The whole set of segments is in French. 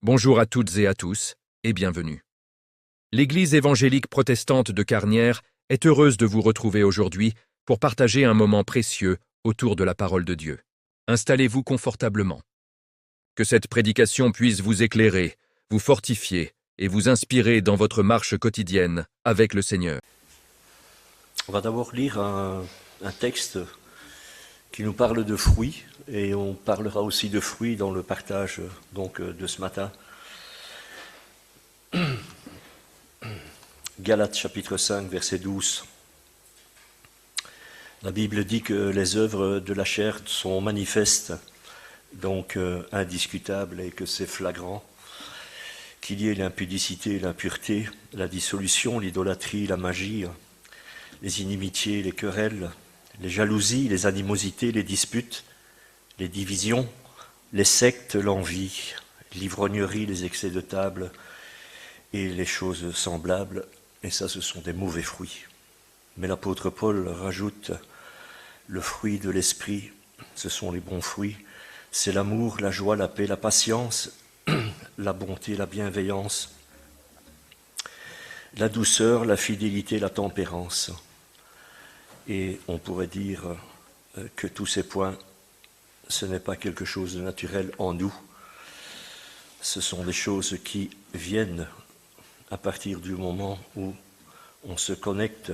Bonjour à toutes et à tous, et bienvenue. L'Église évangélique protestante de Carnières est heureuse de vous retrouver aujourd'hui pour partager un moment précieux autour de la parole de Dieu. Installez-vous confortablement. Que cette prédication puisse vous éclairer, vous fortifier et vous inspirer dans votre marche quotidienne avec le Seigneur. On va d'abord lire un texte qui nous parle de fruits, et on parlera aussi de fruits dans le partage de ce matin. Galates chapitre 5, verset 12. La Bible dit que les œuvres de la chair sont manifestes, donc indiscutables, et que c'est flagrant, qu'il y ait l'impudicité, l'impureté, la dissolution, l'idolâtrie, la magie, les inimitiés, les querelles, les jalousies, les animosités, les disputes, les divisions, les sectes, l'envie, l'ivrognerie, les excès de table et les choses semblables. Et ça, ce sont des mauvais fruits. Mais l'apôtre Paul rajoute le fruit de l'esprit, ce sont les bons fruits. C'est l'amour, la joie, la paix, la patience, la bonté, la bienveillance, la douceur, la fidélité, la tempérance. Et on pourrait dire que tous ces points, ce n'est pas quelque chose de naturel en nous. Ce sont des choses qui viennent à partir du moment où on se connecte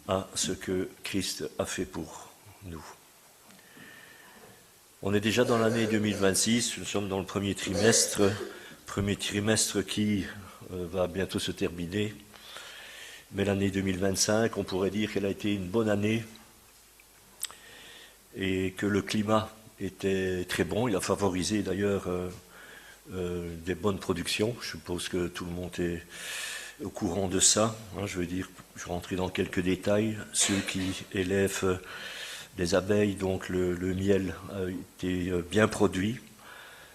à ce que Christ a fait pour nous. On est déjà dans l'année 2026, nous sommes dans le premier trimestre qui va bientôt se terminer. Mais l'année 2025, on pourrait dire qu'elle a été une bonne année et que le climat était très bon. Il a favorisé d'ailleurs des bonnes productions. Je suppose que tout le monde est au courant de ça. Je vais rentrer dans quelques détails. Ceux qui élèvent des abeilles, donc le miel a été bien produit.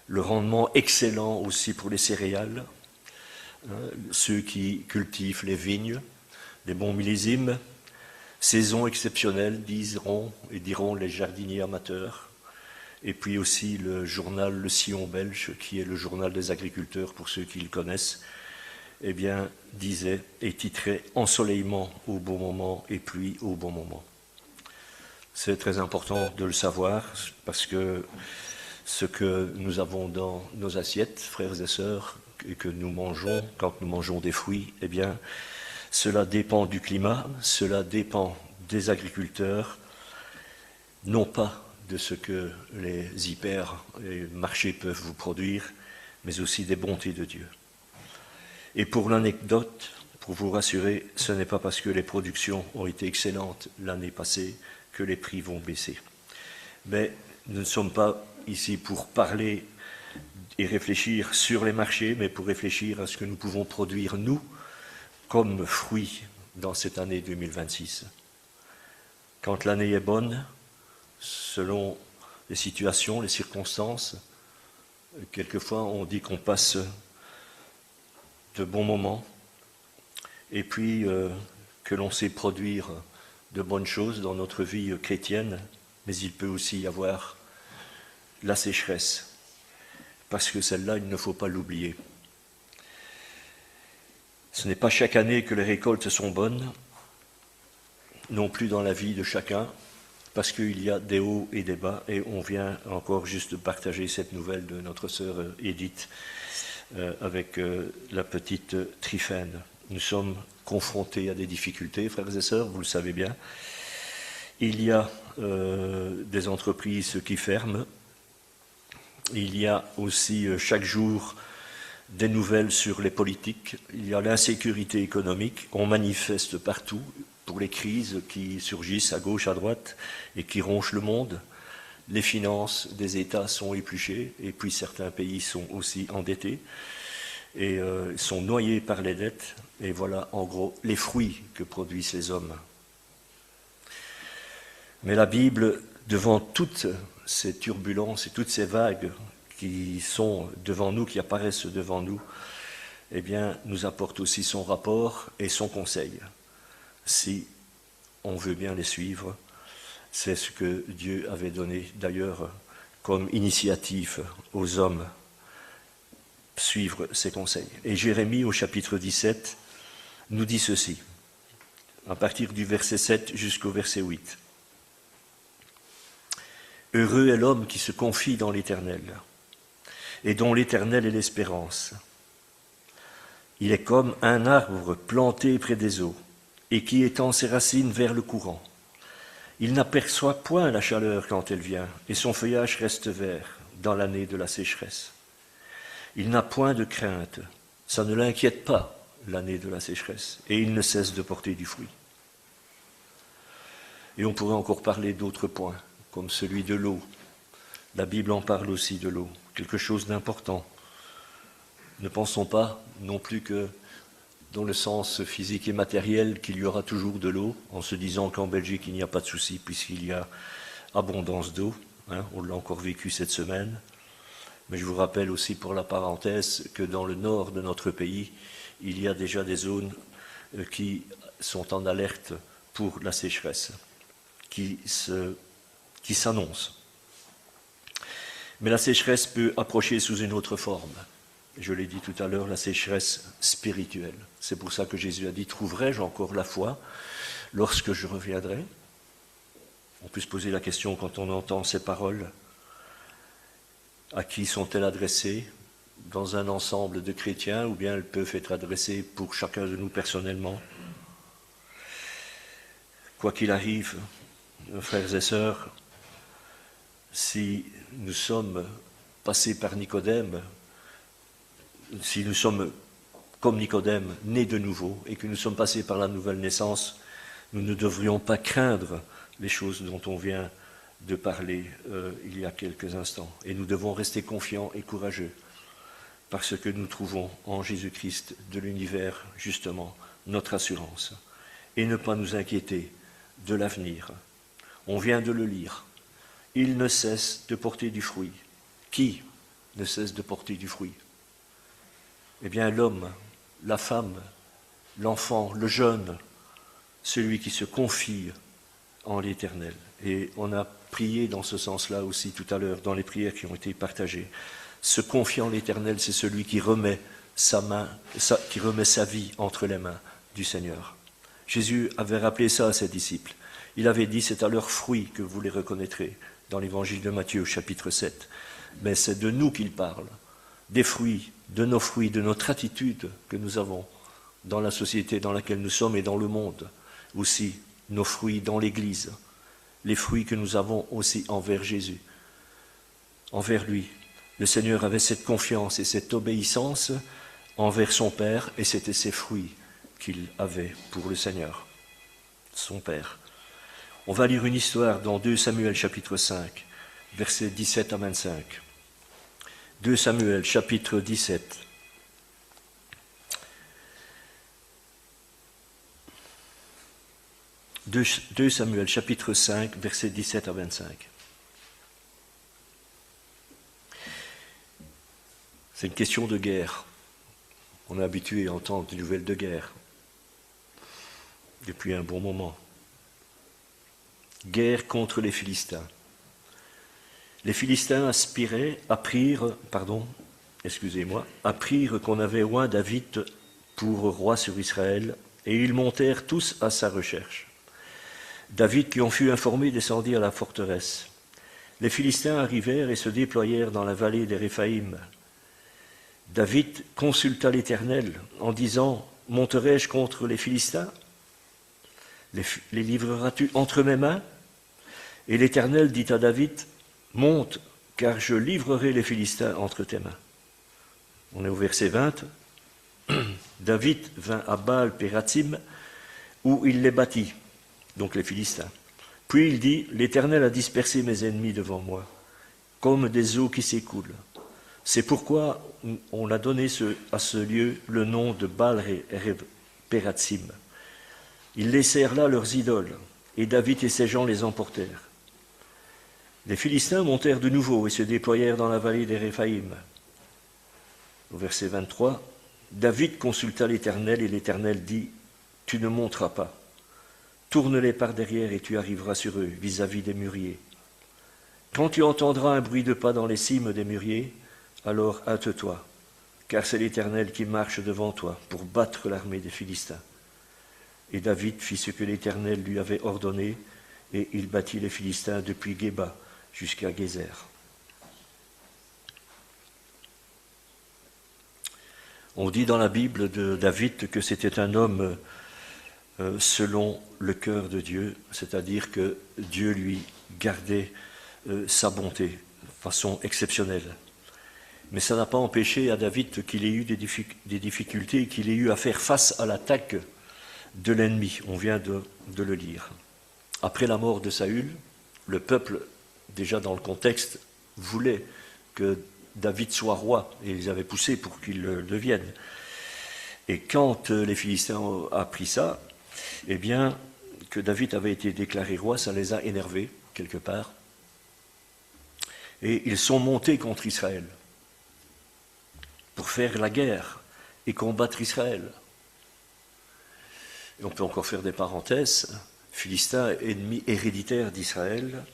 Le rendement excellent aussi pour les céréales. Ceux qui cultivent les vignes, des bons millésimes, saison exceptionnelle, diront les jardiniers amateurs. Et puis aussi le journal Le Sillon belge, qui est le journal des agriculteurs, pour ceux qui le connaissent, disait et titrait « Ensoleillement au bon moment et pluie au bon moment ». C'est très important de le savoir, parce que ce que nous avons dans nos assiettes, frères et sœurs, et que nous mangeons, quand nous mangeons des fruits, cela dépend du climat, cela dépend des agriculteurs, non pas de ce que les hypermarchés peuvent vous produire, mais aussi des bontés de Dieu. Et pour l'anecdote, pour vous rassurer, ce n'est pas parce que les productions ont été excellentes l'année passée que les prix vont baisser. Mais nous ne sommes pas ici pour parler et réfléchir sur les marchés, mais pour réfléchir à ce que nous pouvons produire, nous, comme fruits dans cette année 2026. Quand l'année est bonne, selon les situations, les circonstances, quelquefois on dit qu'on passe de bons moments, et puis que l'on sait produire de bonnes choses dans notre vie chrétienne, mais il peut aussi y avoir la sécheresse, parce que celle-là, il ne faut pas l'oublier. Ce n'est pas chaque année que les récoltes sont bonnes, non plus dans la vie de chacun, parce qu'il y a des hauts et des bas, et on vient encore juste de partager cette nouvelle de notre sœur Edith avec la petite Tryphène. Nous sommes confrontés à des difficultés, frères et sœurs, vous le savez bien. Il y a des entreprises qui ferment, il y a aussi chaque jour des nouvelles sur les politiques, il y a l'insécurité économique, on manifeste partout pour les crises qui surgissent à gauche, à droite et qui ronchent le monde. Les finances des États sont épluchées et puis certains pays sont aussi endettés et sont noyés par les dettes. Et voilà en gros les fruits que produisent les hommes. Mais la Bible, devant toutes ces turbulences et toutes ces vagues qui sont devant nous, qui apparaissent devant nous, nous apporte aussi son rapport et son conseil. Si on veut bien les suivre, c'est ce que Dieu avait donné d'ailleurs comme initiative aux hommes suivre ses conseils. Et Jérémie, au chapitre 17, nous dit ceci, à partir du verset 7 jusqu'au verset 8. « Heureux est l'homme qui se confie dans l'Éternel, et dont l'Éternel est l'espérance. Il est comme un arbre planté près des eaux, et qui étend ses racines vers le courant. Il n'aperçoit point la chaleur quand elle vient, et son feuillage reste vert dans l'année de la sécheresse. Il n'a point de crainte, ça ne l'inquiète pas, l'année de la sécheresse, et il ne cesse de porter du fruit. » Et on pourrait encore parler d'autres points, comme celui de l'eau. La Bible en parle aussi de l'eau, quelque chose d'important. Ne pensons pas non plus que, dans le sens physique et matériel, qu'il y aura toujours de l'eau, en se disant qu'en Belgique il n'y a pas de souci, puisqu'il y a abondance d'eau. On l'a encore vécu cette semaine. Mais je vous rappelle aussi, pour la parenthèse, que dans le nord de notre pays, il y a déjà des zones qui sont en alerte pour la sécheresse, qui s'annonce. Mais la sécheresse peut approcher sous une autre forme. Je l'ai dit tout à l'heure, la sécheresse spirituelle. C'est pour ça que Jésus a dit, trouverai-je encore la foi lorsque je reviendrai? On peut se poser la question quand on entend ces paroles. À qui sont-elles adressées? Dans un ensemble de chrétiens, ou bien elles peuvent être adressées pour chacun de nous personnellement? Quoi qu'il arrive, frères et sœurs, si nous sommes passés par Nicodème, si nous sommes comme Nicodème, nés de nouveau, et que nous sommes passés par la nouvelle naissance, nous ne devrions pas craindre les choses dont on vient de parler il y a quelques instants. Et nous devons rester confiants et courageux, parce que nous trouvons en Jésus-Christ de l'univers, justement, notre assurance, et ne pas nous inquiéter de l'avenir. On vient de le lire. Il ne cesse de porter du fruit. Qui ne cesse de porter du fruit? Eh bien, l'homme, la femme, l'enfant, le jeune, celui qui se confie en l'Éternel. Et on a prié dans ce sens-là aussi tout à l'heure, dans les prières qui ont été partagées. Se confier en l'Éternel, c'est celui qui remet qui remet sa vie entre les mains du Seigneur. Jésus avait rappelé ça à ses disciples. Il avait dit, c'est à leurs fruits que vous les reconnaîtrez, dans l'évangile de Matthieu, au chapitre 7. Mais c'est de nous qu'il parle, des fruits, de notre attitude que nous avons dans la société dans laquelle nous sommes et dans le monde. Aussi, nos fruits dans l'Église, les fruits que nous avons aussi envers Jésus, envers lui. Le Seigneur avait cette confiance et cette obéissance envers son Père, et c'était ces fruits qu'il avait pour le Seigneur, son Père. On va lire une histoire dans 2 Samuel chapitre 5, versets 17 à 25. 2 Samuel chapitre 17. « 2 Samuel, chapitre 5, versets 17 à 25. C'est une question de guerre. On est habitué à entendre des nouvelles de guerre depuis un bon moment. Guerre contre les Philistins. Les Philistins apprirent qu'on avait oint David pour roi sur Israël, et ils montèrent tous à sa recherche. David, qui en fut informé, descendit à la forteresse. Les Philistins arrivèrent et se déployèrent dans la vallée des Réphaïm. David consulta l'Éternel en disant, « Monterai-je contre les Philistins? Les livreras-tu entre mes mains ?» Et l'Éternel dit à David, « Monte, car je livrerai les Philistins entre tes mains. » On est au verset 20. David vint à Baal-Pératim, où il les battit, donc les Philistins. Puis il dit, « L'Éternel a dispersé mes ennemis devant moi, comme des eaux qui s'écoulent. C'est pourquoi on a donné à ce lieu le nom de Baal-Pératim. Ils laissèrent là leurs idoles, et David et ses gens les emportèrent. Les Philistins montèrent de nouveau et se déployèrent dans la vallée des Réphaïm. » Au verset 23, David consulta l'Éternel, et l'Éternel dit, « Tu ne monteras pas. Tourne-les par derrière et tu arriveras sur eux, vis-à-vis des mûriers. Quand tu entendras un bruit de pas dans les cimes des mûriers, alors hâte-toi, car c'est l'Éternel qui marche devant toi pour battre l'armée des Philistins. Et David fit ce que l'Éternel lui avait ordonné, et il battit les Philistins depuis Géba jusqu'à Gézer. On dit dans la Bible de David que c'était un homme selon le cœur de Dieu, c'est-à-dire que Dieu lui gardait sa bonté de façon exceptionnelle. Mais ça n'a pas empêché à David qu'il ait eu des difficultés, qu'il ait eu à faire face à l'attaque de l'ennemi. On vient de le lire. Après la mort de Saül, le peuple, déjà dans le contexte, voulait que David soit roi, et ils avaient poussé pour qu'il le devienne. Et quand les Philistins ont appris ça, eh bien, que David avait été déclaré roi, ça les a énervés, quelque part. Et ils sont montés contre Israël pour faire la guerre et combattre Israël. Et on peut encore faire des parenthèses. Philistins, ennemi héréditaire d'Israël.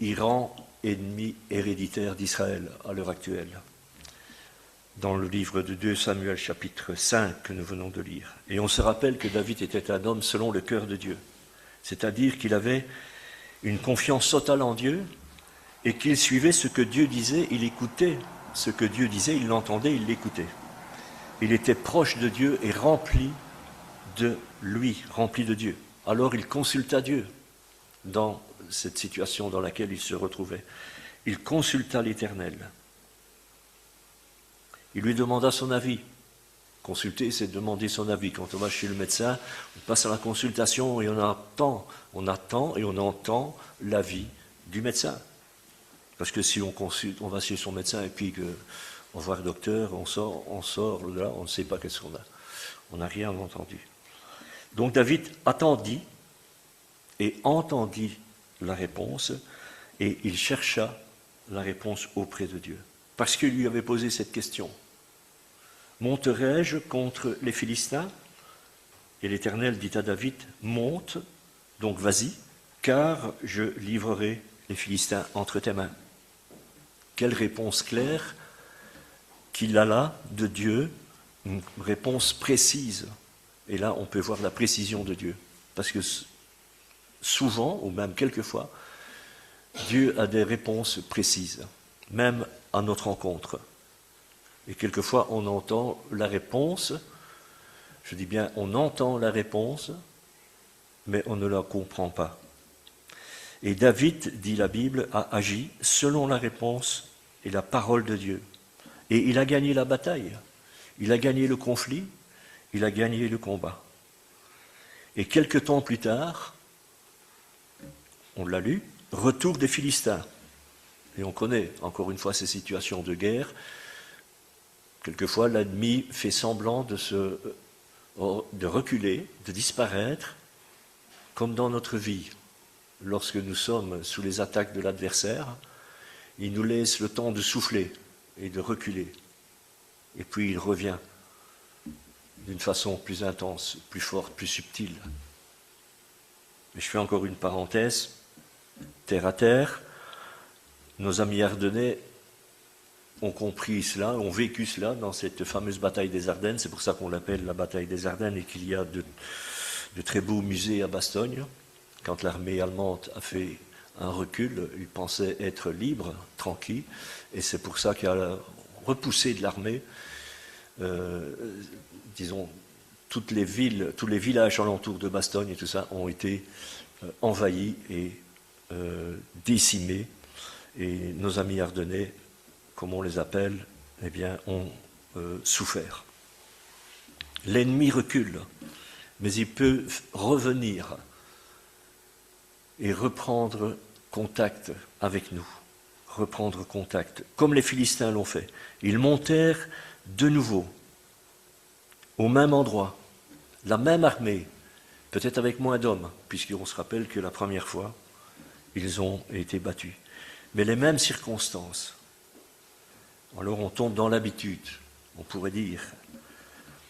Iran, ennemi héréditaire d'Israël à l'heure actuelle. Dans le livre de 2 Samuel chapitre 5 que nous venons de lire. Et on se rappelle que David était un homme selon le cœur de Dieu. C'est-à-dire qu'il avait une confiance totale en Dieu et qu'il suivait ce que Dieu disait, il écoutait ce que Dieu disait, il l'entendait, il l'écoutait. Il était proche de Dieu et rempli de lui, rempli de Dieu. Alors il consulta Dieu dans cette situation dans laquelle il se retrouvait. Il consulta l'Éternel. Il lui demanda son avis. Consulter, c'est demander son avis. Quand on va chez le médecin, on passe à la consultation et on attend et on entend l'avis du médecin. Parce que si on consulte, on va chez son médecin et puis on voit le docteur, on sort de là, on ne sait pas qu'est-ce qu'on a. On n'a rien entendu. Donc David attendit et entendit la réponse et il chercha la réponse auprès de Dieu. Parce qu'il lui avait posé cette question. Monterai-je contre les Philistins? Et l'Éternel dit à David, monte, donc vas-y, car je livrerai les Philistins entre tes mains. Quelle réponse claire qu'il a là de Dieu, une réponse précise. Et là, on peut voir la précision de Dieu. Parce que souvent, ou même quelquefois, Dieu a des réponses précises, même à notre rencontre. Et quelquefois, on entend la réponse, je dis bien, on entend la réponse, mais on ne la comprend pas. Et David, dit la Bible, a agi selon la réponse et la parole de Dieu. Et il a gagné la bataille, il a gagné le conflit, il a gagné le combat. Et quelque temps plus tard, on l'a lu, retour des Philistins. Et on connaît encore une fois ces situations de guerre. Quelquefois, l'ennemi fait semblant de reculer, de disparaître, comme dans notre vie. Lorsque nous sommes sous les attaques de l'adversaire, il nous laisse le temps de souffler et de reculer. Et puis il revient d'une façon plus intense, plus forte, plus subtile. Mais je fais encore une parenthèse, terre à terre. Nos amis ardennais ont compris cela, ont vécu cela dans cette fameuse bataille des Ardennes. C'est pour ça qu'on l'appelle la bataille des Ardennes et qu'il y a de très beaux musées à Bastogne. Quand l'armée allemande a fait un recul, ils pensaient être libres, tranquilles, et c'est pour ça qu'il y a repoussé de l'armée, disons, toutes les villes, tous les villages alentours de Bastogne et tout ça ont été envahis et décimés, et nos amis ardennais, comme on les appelle, eh bien, ont souffert. L'ennemi recule, mais il peut revenir et reprendre contact avec nous, reprendre contact, comme les Philistins l'ont fait. Ils montèrent de nouveau, au même endroit, la même armée, peut-être avec moins d'hommes, puisqu'on se rappelle que la première fois, ils ont été battus. Mais les mêmes circonstances. Alors on tombe dans l'habitude, on pourrait dire.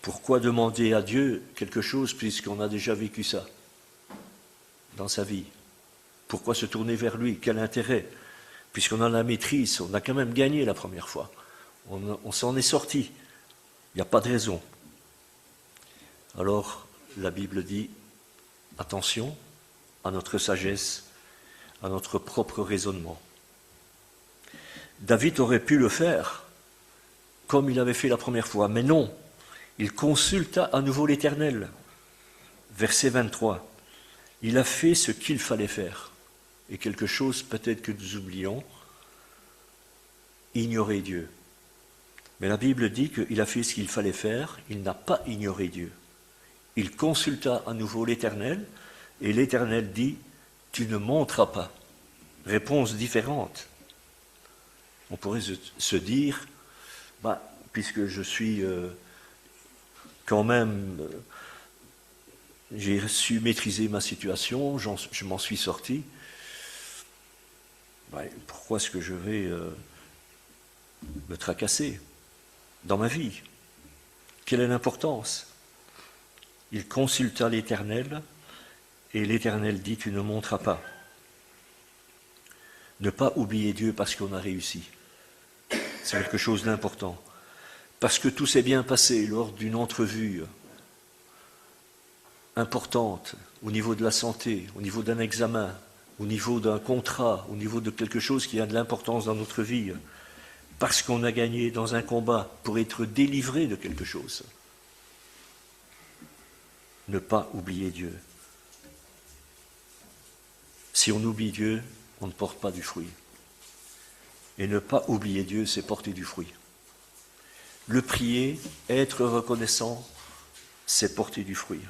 Pourquoi demander à Dieu quelque chose puisqu'on a déjà vécu ça dans sa vie? Pourquoi se tourner vers lui? Quel intérêt? Puisqu'on a la maîtrise, on a quand même gagné la première fois. On s'en est sorti. Il n'y a pas de raison. Alors, la Bible dit, attention à notre sagesse, à notre propre raisonnement. David aurait pu le faire comme il avait fait la première fois, mais non, il consulta à nouveau l'Éternel. Verset 23, il a fait ce qu'il fallait faire. Et quelque chose peut-être que nous oublions, ignorer Dieu. Mais la Bible dit qu'il a fait ce qu'il fallait faire, il n'a pas ignoré Dieu. Il consulta à nouveau l'Éternel, et l'Éternel dit, tu ne monteras pas. Réponse différente. On pourrait se dire, puisque je suis quand même, j'ai su maîtriser ma situation, je m'en suis sorti, pourquoi est-ce que je vais me tracasser dans ma vie? Quelle est l'importance? Il consulta l'Éternel, et l'Éternel dit, tu ne monteras pas. Ne pas oublier Dieu parce qu'on a réussi. C'est quelque chose d'important. Parce que tout s'est bien passé lors d'une entrevue importante au niveau de la santé, au niveau d'un examen, au niveau d'un contrat, au niveau de quelque chose qui a de l'importance dans notre vie. Parce qu'on a gagné dans un combat pour être délivré de quelque chose. Ne pas oublier Dieu. Si on oublie Dieu, on ne porte pas du fruit. Et ne pas oublier Dieu, c'est porter du fruit. Le prier, être reconnaissant, c'est porter du fruit.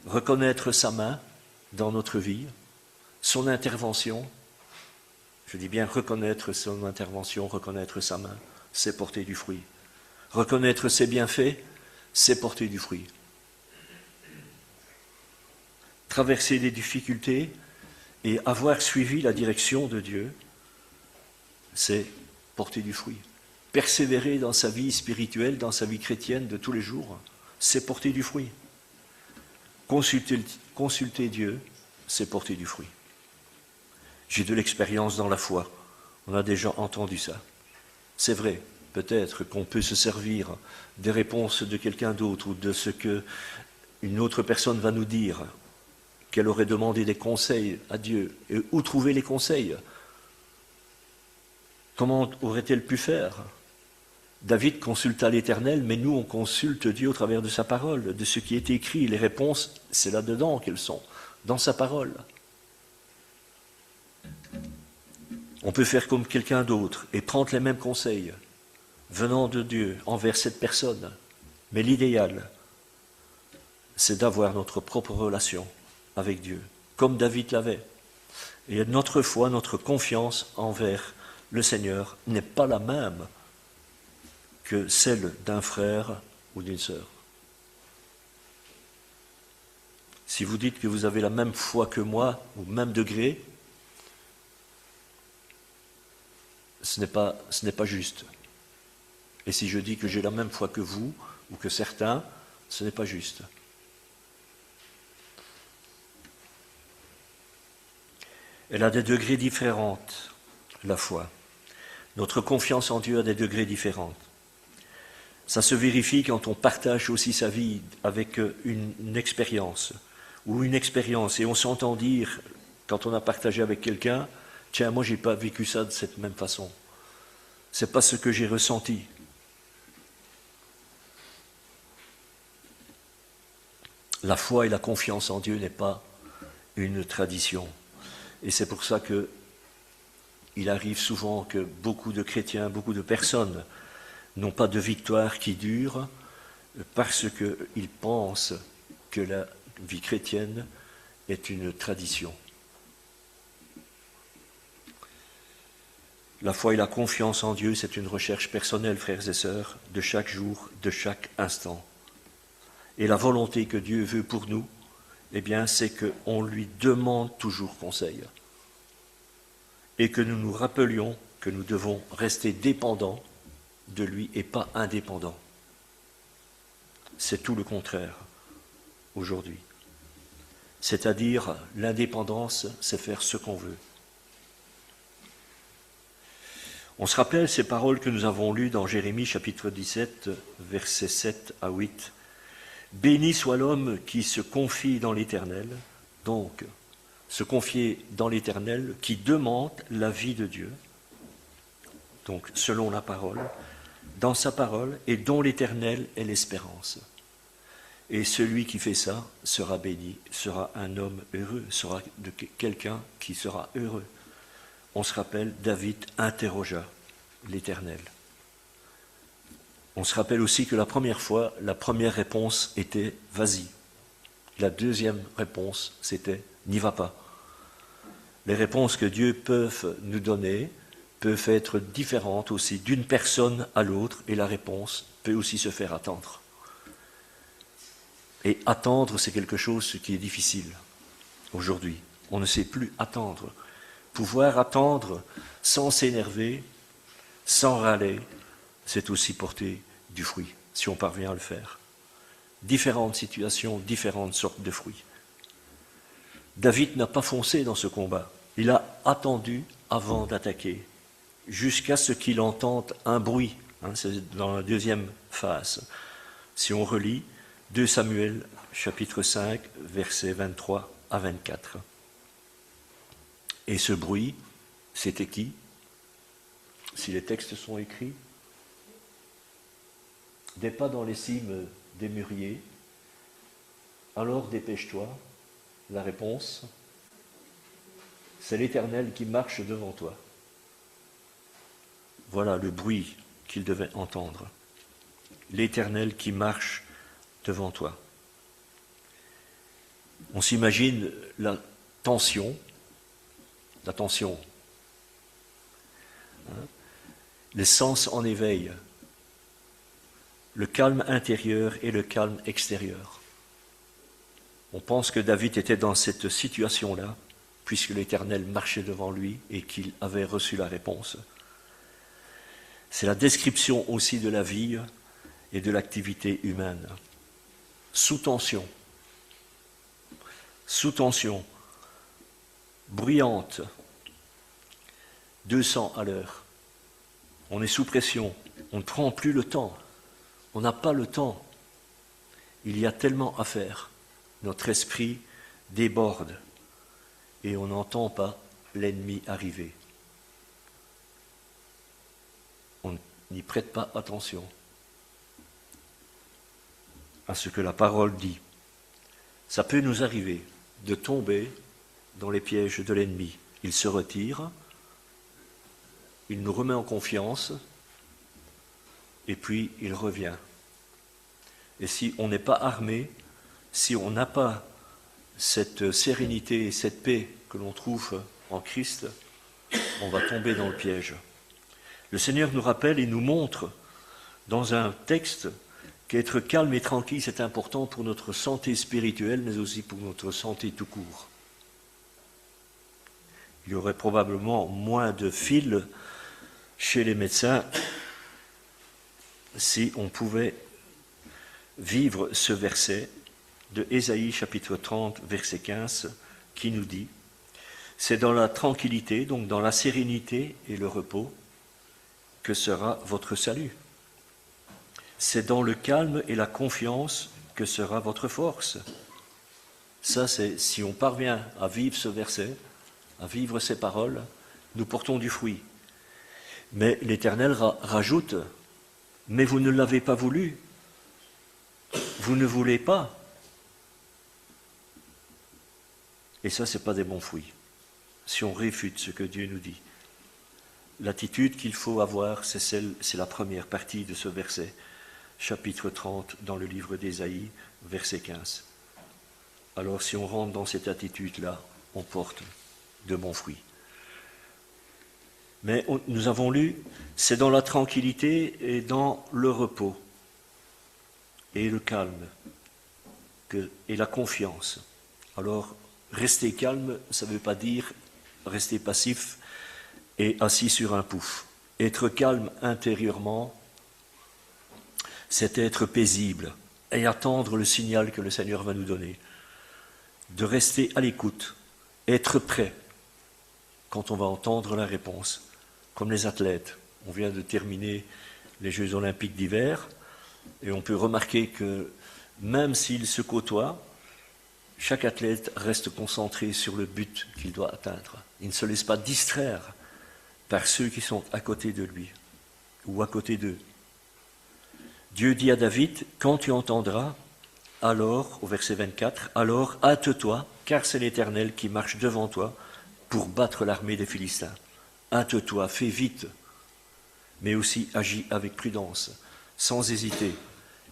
Reconnaître sa main dans notre vie, son intervention, je dis bien reconnaître son intervention, reconnaître sa main, c'est porter du fruit. Reconnaître ses bienfaits, c'est porter du fruit. Traverser des difficultés et avoir suivi la direction de Dieu, c'est porter du fruit. Persévérer dans sa vie spirituelle, dans sa vie chrétienne de tous les jours, c'est porter du fruit. Consulter Dieu, c'est porter du fruit. J'ai de l'expérience dans la foi. On a déjà entendu ça. C'est vrai, peut-être qu'on peut se servir des réponses de quelqu'un d'autre ou de ce que une autre personne va nous dire, qu'elle aurait demandé des conseils à Dieu. Et où trouver les conseils? Comment aurait-elle pu faire? David consulta l'Éternel, mais nous on consulte Dieu au travers de sa parole, de ce qui est écrit. Les réponses, c'est là-dedans qu'elles sont, dans sa parole. On peut faire comme quelqu'un d'autre et prendre les mêmes conseils venant de Dieu envers cette personne. Mais l'idéal, c'est d'avoir notre propre relation avec Dieu, comme David l'avait. Et notre foi, notre confiance envers le Seigneur n'est pas la même que celle d'un frère ou d'une sœur. Si vous dites que vous avez la même foi que moi, au même degré, ce n'est pas juste. Et si je dis que j'ai la même foi que vous, ou que certains, ce n'est pas juste. Elle a des degrés différents, la foi. Notre confiance en Dieu a des degrés différents. Ça se vérifie quand on partage aussi sa vie avec une expérience, ou une expérience, et on s'entend dire, quand on a partagé avec quelqu'un, tiens, moi j'ai pas vécu ça de cette même façon. C'est pas ce que j'ai ressenti. La foi et la confiance en Dieu n'est pas une tradition. Et c'est pour ça que il arrive souvent que beaucoup de chrétiens, beaucoup de personnes n'ont pas de victoire qui dure parce qu'ils pensent que la vie chrétienne est une tradition. La foi et la confiance en Dieu, c'est une recherche personnelle, frères et sœurs, de chaque jour, de chaque instant. Et la volonté que Dieu veut pour nous, eh bien, c'est qu'on lui demande toujours conseil. Et que nous nous rappelions que nous devons rester dépendants de lui et pas indépendants. C'est tout le contraire aujourd'hui. C'est-à-dire, l'indépendance, c'est faire ce qu'on veut. On se rappelle ces paroles que nous avons lues dans Jérémie chapitre 17, versets 7 à 8. « Béni soit l'homme qui se confie dans l'Éternel », donc se confier dans l'Éternel, qui demande la vie de Dieu, donc selon la parole, dans sa parole, et dont l'Éternel est l'espérance. Et celui qui fait ça sera béni, sera un homme heureux, sera quelqu'un qui sera heureux. On se rappelle, David interrogea l'Éternel. On se rappelle aussi que la première fois, la première réponse était « vas-y ». La deuxième réponse, c'était « n'y va pas ». Les réponses que Dieu peut nous donner peuvent être différentes aussi d'une personne à l'autre, et la réponse peut aussi se faire attendre. Et attendre, c'est quelque chose qui est difficile aujourd'hui. On ne sait plus attendre. Pouvoir attendre sans s'énerver, sans râler, c'est aussi porter du fruit, si on parvient à le faire. Différentes situations, différentes sortes de fruits. David n'a pas foncé dans ce combat. Il a attendu avant d'attaquer, jusqu'à ce qu'il entende un bruit. C'est dans la deuxième phase. Si on relit 2 Samuel, chapitre 5, versets 23 à 24. Et ce bruit, c'était qui? Si les textes sont écrits, des pas dans les cimes des mûriers, alors dépêche-toi. La réponse, c'est l'Éternel qui marche devant toi. Voilà le bruit qu'il devait entendre. L'Éternel qui marche devant toi. On s'imagine la tension, les sens en éveil, le calme intérieur et le calme extérieur. On pense que David était dans cette situation-là, puisque l'Éternel marchait devant lui et qu'il avait reçu la réponse. C'est la description aussi de la vie et de l'activité humaine. Sous tension, bruyante, 200 à l'heure. On est sous pression, on ne prend plus le temps, on n'a pas le temps. Il y a tellement à faire. Notre esprit déborde et on n'entend pas l'ennemi arriver. On n'y prête pas attention à ce que la parole dit. Ça peut nous arriver de tomber dans les pièges de l'ennemi. Il se retire, il nous remet en confiance, et puis il revient. Et si on n'est pas armé, si on n'a pas cette sérénité et cette paix que l'on trouve en Christ, on va tomber dans le piège. Le Seigneur nous rappelle et nous montre dans un texte qu'être calme et tranquille, c'est important pour notre santé spirituelle, mais aussi pour notre santé tout court. Il y aurait probablement moins de fils chez les médecins si on pouvait vivre ce verset de Ésaïe chapitre 30, verset 15, qui nous dit « C'est dans la tranquillité, donc dans la sérénité et le repos, que sera votre salut. C'est dans le calme et la confiance que sera votre force. » Ça, c'est si on parvient à vivre ce verset, à vivre ces paroles, nous portons du fruit. Mais l'Éternel rajoute « Mais vous ne l'avez pas voulu. Vous ne voulez pas. » Et ça, ce n'est pas des bons fruits. Si on réfute ce que Dieu nous dit. L'attitude qu'il faut avoir, c'est la première partie de ce verset, chapitre 30, dans le livre d'Ésaïe, verset 15. Alors, si on rentre dans cette attitude-là, on porte de bons fruits. Mais nous avons lu, c'est dans la tranquillité et dans le repos et le calme et la confiance. Alors, rester calme, ça ne veut pas dire rester passif et assis sur un pouf. Être calme intérieurement, c'est être paisible et attendre le signal que le Seigneur va nous donner. De rester à l'écoute, être prêt quand on va entendre la réponse, comme les athlètes. On vient de terminer les Jeux olympiques d'hiver, et on peut remarquer que même s'ils se côtoient, chaque athlète reste concentré sur le but qu'il doit atteindre. Il ne se laisse pas distraire par ceux qui sont à côté de lui ou à côté d'eux. Dieu dit à David, quand tu entendras, alors, au verset 24, alors hâte-toi, car c'est l'Éternel qui marche devant toi pour battre l'armée des Philistins. Hâte-toi, fais vite, mais aussi agis avec prudence, sans hésiter.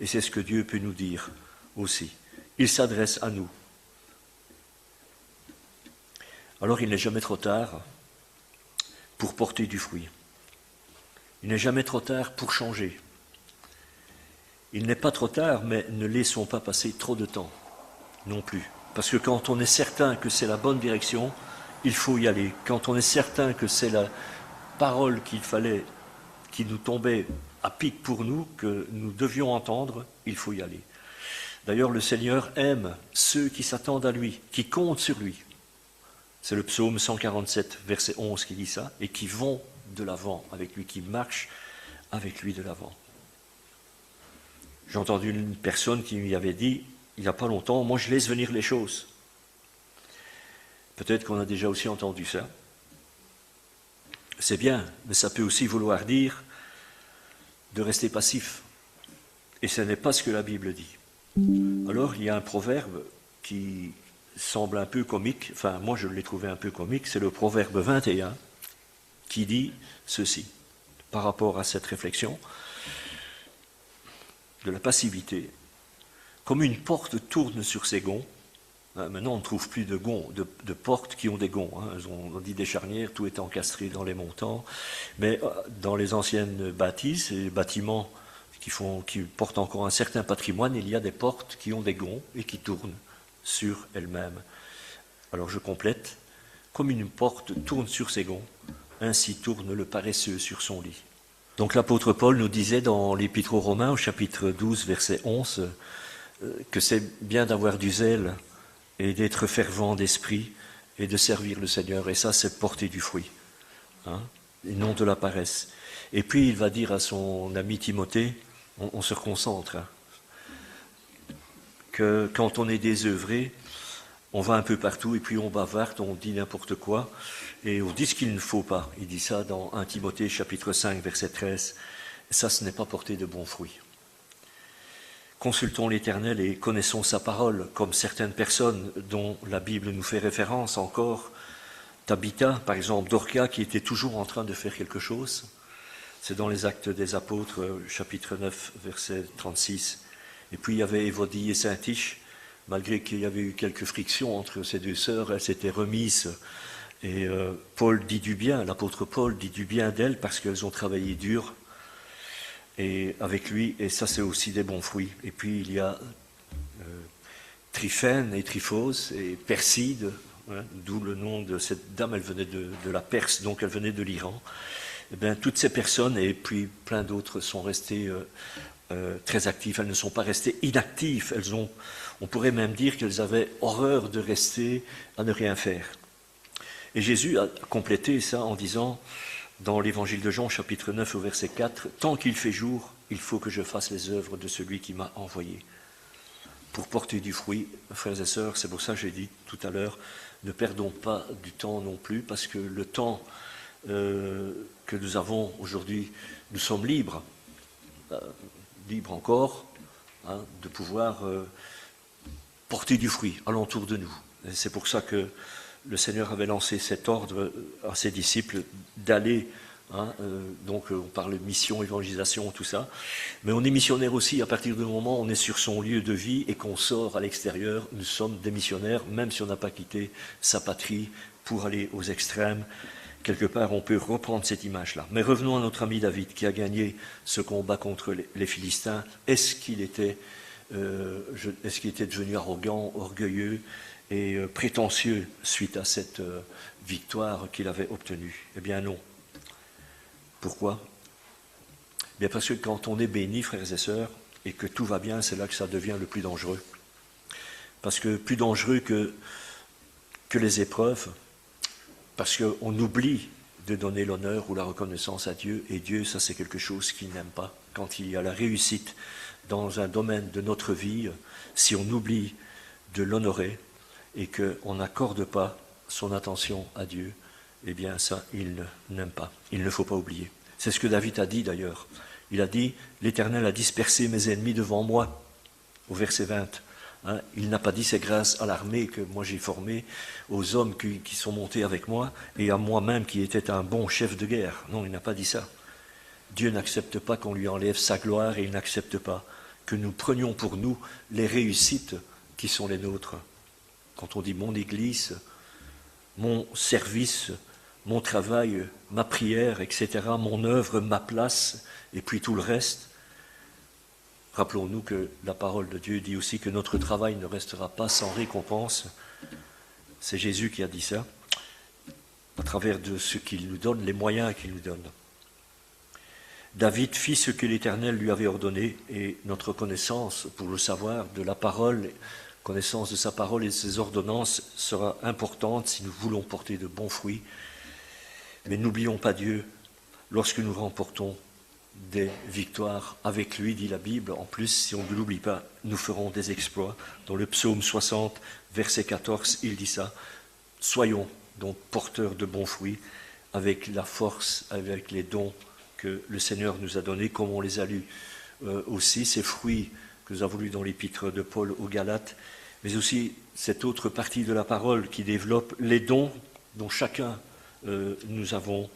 Et c'est ce que Dieu peut nous dire aussi. Il s'adresse à nous. Alors il n'est jamais trop tard pour porter du fruit. Il n'est jamais trop tard pour changer. Il n'est pas trop tard, mais ne laissons pas passer trop de temps non plus. Parce que quand on est certain que c'est la bonne direction, il faut y aller. Quand on est certain que c'est la parole qu'il fallait, qui nous tombait à pic pour nous, que nous devions entendre, il faut y aller. D'ailleurs, le Seigneur aime ceux qui s'attendent à lui, qui comptent sur lui. C'est le psaume 147, verset 11 qui dit ça, et qui vont de l'avant avec lui, qui marchent avec lui de l'avant. J'ai entendu une personne qui lui avait dit, il n'y a pas longtemps, moi je laisse venir les choses. Peut-être qu'on a déjà aussi entendu ça. C'est bien, mais ça peut aussi vouloir dire de rester passif. Et ce n'est pas ce que la Bible dit. Alors il y a un proverbe qui semble un peu comique, enfin moi je l'ai trouvé un peu comique, c'est le proverbe 21 qui dit ceci, par rapport à cette réflexion de la passivité. Comme une porte tourne sur ses gonds, maintenant on ne trouve plus de gonds, de portes qui ont des gonds, on dit des charnières, tout est encastré dans les montants, mais dans les anciennes bâtisses et bâtiments qui portent encore un certain patrimoine, il y a des portes qui ont des gonds et qui tournent sur elles-mêmes. Alors je complète, comme une porte tourne sur ses gonds, ainsi tourne le paresseux sur son lit. Donc l'apôtre Paul nous disait dans l'Épître aux Romains, au chapitre 12, verset 11, que c'est bien d'avoir du zèle et d'être fervent d'esprit et de servir le Seigneur. Et ça, c'est porter du fruit, et non de la paresse. Et puis il va dire à son ami Timothée, on se concentre, que quand on est désœuvré, on va un peu partout et puis on bavarde, on dit n'importe quoi et on dit ce qu'il ne faut pas. Il dit ça dans 1 Timothée chapitre 5 verset 13. Ça, ce n'est pas porter de bons fruits. Consultons l'Éternel et connaissons sa parole, comme certaines personnes dont la Bible nous fait référence encore. Tabitha, par exemple, Dorcas, qui était toujours en train de faire quelque chose. C'est dans les Actes des Apôtres, chapitre 9, verset 36. Et puis il y avait Évodie et Saint-Tiche. Malgré qu'il y avait eu quelques frictions entre ces deux sœurs, elles s'étaient remises. Et Paul dit du bien, l'apôtre Paul dit du bien d'elles parce qu'elles ont travaillé dur et avec lui, et ça c'est aussi des bons fruits. Et puis il y a Tryphène et Tryphose et Perside, d'où le nom de cette dame, elle venait de la Perse, donc elle venait de l'Iran. Et bien toutes ces personnes, et puis plein d'autres, sont restées très actives, elles ne sont pas restées inactives, on pourrait même dire qu'elles avaient horreur de rester à ne rien faire. Et Jésus a complété ça en disant, dans l'évangile de Jean, chapitre 9, au verset 4, « Tant qu'il fait jour, il faut que je fasse les œuvres de celui qui m'a envoyé. » Pour porter du fruit, frères et sœurs, c'est pour ça que j'ai dit tout à l'heure, ne perdons pas du temps non plus, parce que le temps que nous avons aujourd'hui, nous sommes libres, libres encore, de pouvoir porter du fruit alentour de nous. Et c'est pour ça que le Seigneur avait lancé cet ordre à ses disciples d'aller, donc on parle de mission, évangélisation, tout ça, mais on est missionnaire aussi à partir du moment où on est sur son lieu de vie et qu'on sort à l'extérieur, nous sommes des missionnaires, même si on n'a pas quitté sa patrie pour aller aux extrêmes. Quelque part, on peut reprendre cette image-là. Mais revenons à notre ami David, qui a gagné ce combat contre les Philistins. Est-ce qu'il était devenu arrogant, orgueilleux et prétentieux suite à cette victoire qu'il avait obtenue? Eh bien non. Pourquoi? Bien parce que quand on est béni, frères et sœurs, et que tout va bien, c'est là que ça devient le plus dangereux. Parce que plus dangereux que les épreuves, parce qu'on oublie de donner l'honneur ou la reconnaissance à Dieu. Et Dieu, ça c'est quelque chose qu'il n'aime pas. Quand il y a la réussite dans un domaine de notre vie, si on oublie de l'honorer et qu'on n'accorde pas son attention à Dieu, eh bien ça, il n'aime pas. Il ne faut pas oublier. C'est ce que David a dit d'ailleurs. Il a dit, l'Éternel a dispersé mes ennemis devant moi, au verset 20. Hein, il n'a pas dit c'est grâce à l'armée que moi j'ai formé, aux hommes qui sont montés avec moi, et à moi-même qui était un bon chef de guerre. Non, il n'a pas dit ça. Dieu n'accepte pas qu'on lui enlève sa gloire, et il n'accepte pas que nous prenions pour nous les réussites qui sont les nôtres. Quand on dit mon église, mon service, mon travail, ma prière, etc., mon œuvre, ma place, et puis tout le reste, rappelons-nous que la parole de Dieu dit aussi que notre travail ne restera pas sans récompense. C'est Jésus qui a dit ça, à travers de ce qu'il nous donne, les moyens qu'il nous donne. David fit ce que l'Éternel lui avait ordonné, et notre connaissance, pour le savoir, de la parole, connaissance de sa parole et de ses ordonnances sera importante si nous voulons porter de bons fruits. Mais n'oublions pas Dieu lorsque nous remportons des victoires avec lui, dit la Bible. En plus, si on ne l'oublie pas, nous ferons des exploits. Dans le psaume 60, verset 14, il dit ça. Soyons donc porteurs de bons fruits avec la force, avec les dons que le Seigneur nous a donnés, comme on les a lus aussi, ces fruits que nous avons lus dans l'épître de Paul aux Galates, mais aussi cette autre partie de la parole qui développe les dons dont chacun que nous avons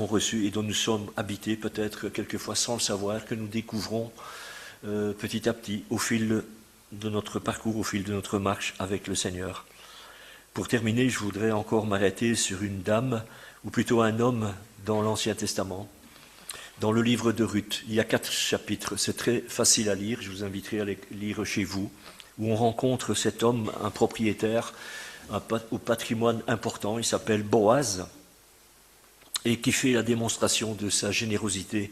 reçus et dont nous sommes habités peut-être quelquefois sans le savoir, que nous découvrons petit à petit au fil de notre parcours, au fil de notre marche avec le Seigneur. Pour terminer, je voudrais encore m'arrêter sur une dame, ou plutôt un homme dans l'Ancien Testament. Dans le livre de Ruth, il y a 4 chapitres, c'est très facile à lire, je vous inviterai à les lire chez vous, où on rencontre cet homme, un propriétaire au patrimoine important, il s'appelle Boaz, et qui fait la démonstration de sa générosité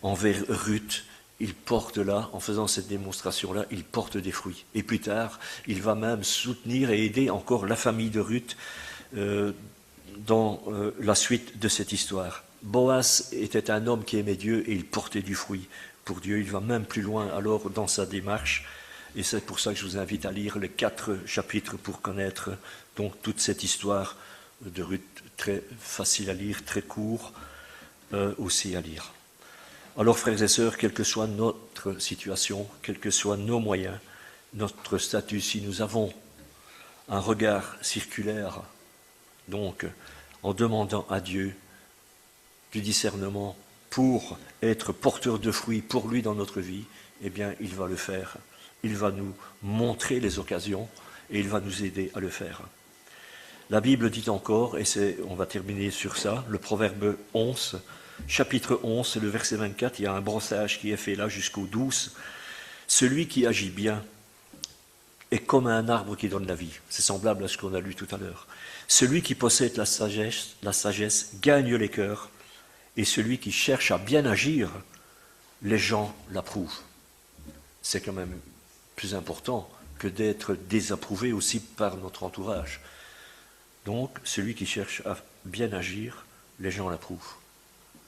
envers Ruth. Il porte là, en faisant cette démonstration-là, il porte des fruits. Et plus tard, il va même soutenir et aider encore la famille de Ruth dans la suite de cette histoire. Boaz était un homme qui aimait Dieu et il portait du fruit pour Dieu. Il va même plus loin alors dans sa démarche. Et c'est pour ça que je vous invite à lire les 4 chapitres pour connaître donc toute cette histoire de Ruth, très facile à lire, très court aussi à lire. Alors frères et sœurs, quelle que soit notre situation, quels que soient nos moyens, notre statut, si nous avons un regard circulaire, donc en demandant à Dieu du discernement pour être porteur de fruits pour lui dans notre vie, eh bien il va le faire. Il va nous montrer les occasions et il va nous aider à le faire. La Bible dit encore, et on va terminer sur ça, le Proverbe 11, chapitre 11, c'est le verset 24, il y a un brossage qui est fait là jusqu'au 12. Celui qui agit bien est comme un arbre qui donne la vie. C'est semblable à ce qu'on a lu tout à l'heure. Celui qui possède la sagesse gagne les cœurs, et celui qui cherche à bien agir, les gens l'approuvent. C'est quand même plus important que d'être désapprouvé aussi par notre entourage. Donc, celui qui cherche à bien agir, les gens l'approuvent.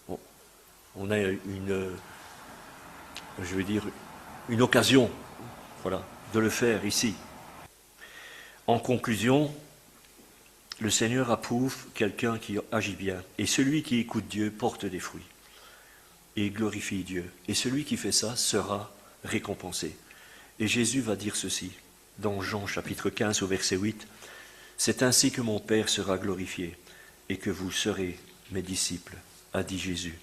Bon, on a une occasion, voilà, de le faire ici. En conclusion, le Seigneur approuve quelqu'un qui agit bien. Et celui qui écoute Dieu porte des fruits et glorifie Dieu. Et celui qui fait ça sera récompensé. Et Jésus va dire ceci, dans Jean chapitre 15 au verset 8, « C'est ainsi que mon Père sera glorifié, et que vous serez mes disciples, a dit Jésus. »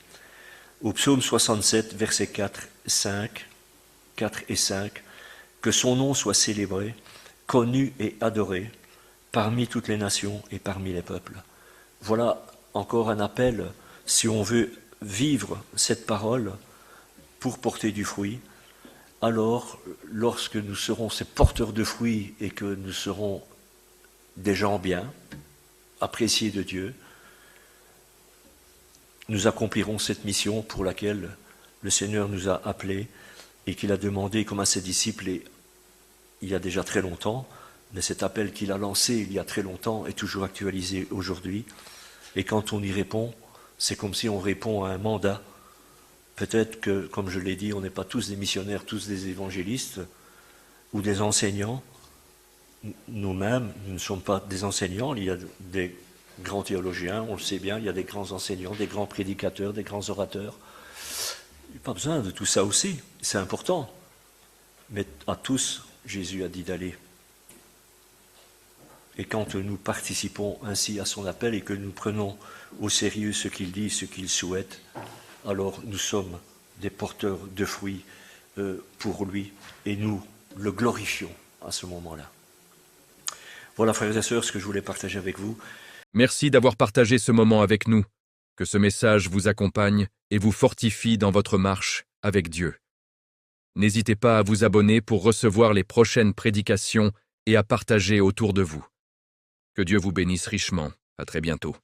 Au psaume 67, versets 4 et 5, « Que son nom soit célébré, connu et adoré, parmi toutes les nations et parmi les peuples. » Voilà encore un appel, si on veut vivre cette parole pour porter du fruit. Alors, lorsque nous serons ces porteurs de fruits et que nous serons des gens bien, appréciés de Dieu, nous accomplirons cette mission pour laquelle le Seigneur nous a appelés et qu'il a demandé comme à ses disciples il y a déjà très longtemps, mais cet appel qu'il a lancé il y a très longtemps est toujours actualisé aujourd'hui. Et quand on y répond, c'est comme si on répond à un mandat. Peut-être que, comme je l'ai dit, on n'est pas tous des missionnaires, tous des évangélistes ou des enseignants. Nous-mêmes, nous ne sommes pas des enseignants. Il y a des grands théologiens, on le sait bien, il y a des grands enseignants, des grands prédicateurs, des grands orateurs. Il n'y a pas besoin de tout ça aussi, c'est important. Mais à tous, Jésus a dit d'aller. Et quand nous participons ainsi à son appel et que nous prenons au sérieux ce qu'il dit, ce qu'il souhaite, alors nous sommes des porteurs de fruits pour lui et nous le glorifions à ce moment-là. Voilà, frères et sœurs, ce que je voulais partager avec vous. Merci d'avoir partagé ce moment avec nous. Que ce message vous accompagne et vous fortifie dans votre marche avec Dieu. N'hésitez pas à vous abonner pour recevoir les prochaines prédications et à partager autour de vous. Que Dieu vous bénisse richement. À très bientôt.